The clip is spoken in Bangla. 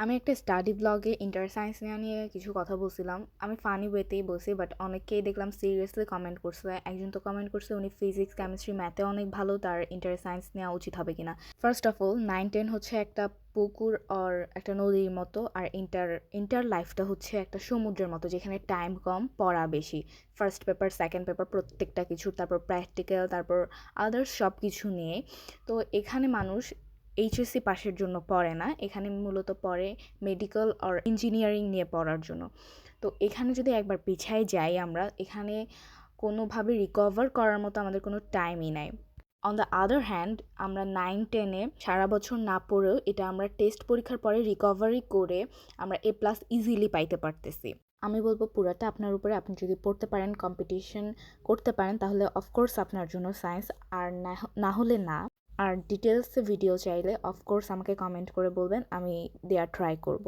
আমি একটা স্টাডি ব্লগে ইন্টার সায়েন্স নেওয়া নিয়ে কিছু কথা বলছিলাম। আমি ফানি ওয়েতেই বলছি, বাট অনেকেই দেখলাম সিরিয়াসলি কমেন্ট করছে। একজন তো কমেন্ট করছে উনি ফিজিক্স, কেমিস্ট্রি, ম্যাথে অনেক ভালো, তার ইন্টার সায়েন্স নেওয়া উচিত হবে কিনা। ফার্স্ট অফ অল 9-10 হচ্ছে একটা পুকুর আর একটা নদীর মতো, আর ইন্টার ইন্টার লাইফটা হচ্ছে একটা সমুদ্রের মতো, যেখানে টাইম কম, পড়া বেশি। ফার্স্ট পেপার, সেকেন্ড পেপার, প্রত্যেকটা কিছু, তারপর প্র্যাকটিক্যাল, তারপর আদার্স সব কিছু নিয়ে। তো এখানে মানুষ এইচএসসি পাশের জন্য পড়ে না, এখানে মূলত পড়ে মেডিকেল আর ইঞ্জিনিয়ারিং নিয়ে পড়ার জন্য। তো এখানে যদি একবার পিছায় যাই আমরা, এখানে কোনোভাবে রিকভার করার মতো আমাদের কোনো টাইমই নাই। অন দ্য আদার হ্যান্ড, আমরা 9-10-এ সারা বছর না পড়েও এটা আমরা টেস্ট পরীক্ষার পরে রিকভারি করে আমরা A+ ইজিলি পাইতে পারতেছি। আমি বলবো পুরাটা আপনার উপরে। আপনি যদি পড়তে পারেন, কম্পিটিশন করতে পারেন, তাহলে অফকোর্স আপনার জন্য সায়েন্স, আর না হলে না। আর ডিটেলসে ভিডিও চাইলে অফকোর্স আমাকে কমেন্ট করে বলবেন, আমি দেওয়ার ট্রাই করব।